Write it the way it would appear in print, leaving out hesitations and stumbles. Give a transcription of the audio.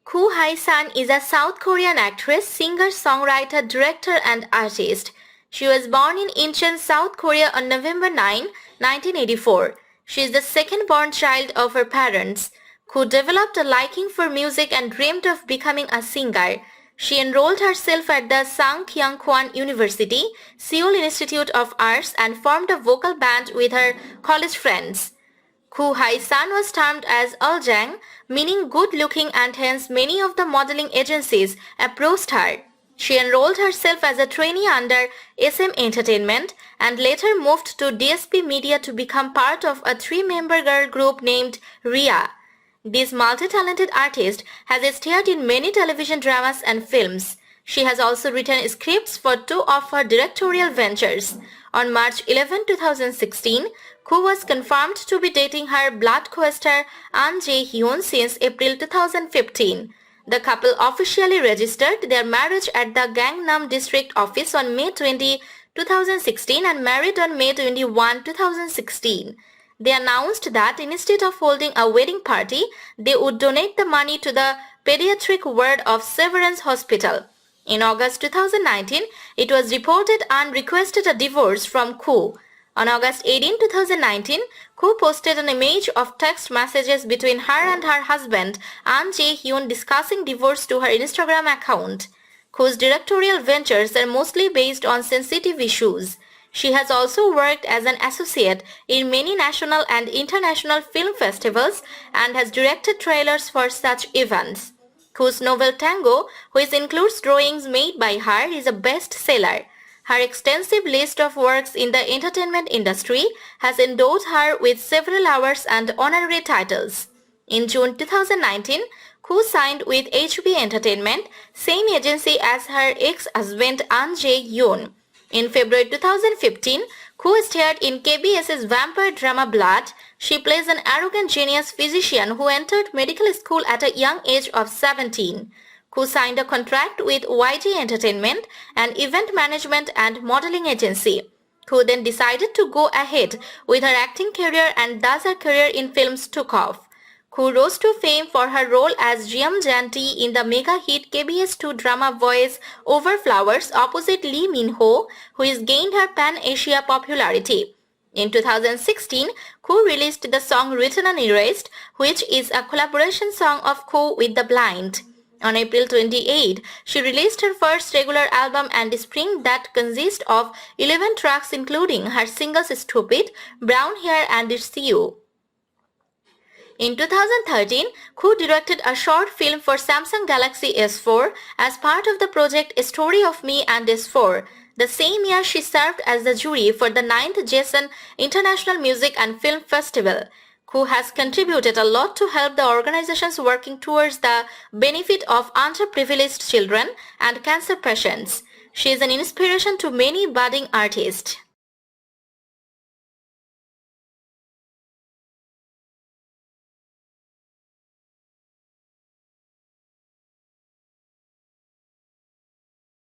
Koo Hye-sun is a South Korean actress, singer, songwriter, director and artist. She was born in Incheon, South Korea on November 9, 1984. She is the second-born child of her parents. Koo developed a liking for music and dreamed of becoming a singer. She enrolled herself at the kyunkwan University, Seoul Institute of Arts and formed a vocal band with her college friends. Koo Hye-sun was termed as ulzzang, meaning good-looking, and hence many of the modeling agencies approached her. She enrolled herself as a trainee under SM Entertainment and later moved to DSP Media to become part of a three-member girl group named Rhea. This multi-talented artist has starred in many television dramas and films. She has also written scripts for two of her directorial ventures. On March 11, 2016, Koo was confirmed to be dating her blood co-star An Jae-hyun since April 2015. The couple officially registered their marriage at the Gangnam District Office on May 20, 2016 and married on May 21, 2016. They announced that instead of holding a wedding party, they would donate the money to the pediatric ward of Severance Hospital. In August 2019, it was reported An requested a divorce from Koo. On August 18, 2019, Koo posted an image of text messages between her and her husband An Jae-hyun discussing divorce to her Instagram account. Koo's directorial ventures are mostly based on sensitive issues. She has also worked as an associate in many national and international film festivals and has directed trailers for such events. Koo's novel Tango, which includes drawings made by her, is a bestseller. Her extensive list of works in the entertainment industry has endowed her with several awards and honorary titles. In June 2019, Koo signed with HB Entertainment, same agency as her ex-husband An Jae-hyun. In February 2015, Koo starred in KBS's vampire drama Blood. She plays an arrogant genius physician who entered medical school at a young age of 17. Koo signed a contract with YG Entertainment, an event management and modeling agency. Koo then decided to go ahead with her acting career and thus her career in films took off. Koo rose to fame for her role as Jeom Janti in the mega hit KBS2 drama Voice Over Flowers opposite Lee Min-ho, who has gained her pan-Asia popularity. In 2016, Koo released the song Written and Erased, which is a collaboration song of Koo with The Blind. On April 28, she released her first regular album and Spring that consists of 11 tracks including her singles Stupid, Brown Hair and It's You. In 2013, Koo directed a short film for Samsung Galaxy S4 as part of the project Story of Me and S4. The same year, she served as the jury for the 9th Jesan International Music and Film Festival. Koo has contributed a lot to help the organizations working towards the benefit of underprivileged children and cancer patients. She is an inspiration to many budding artists.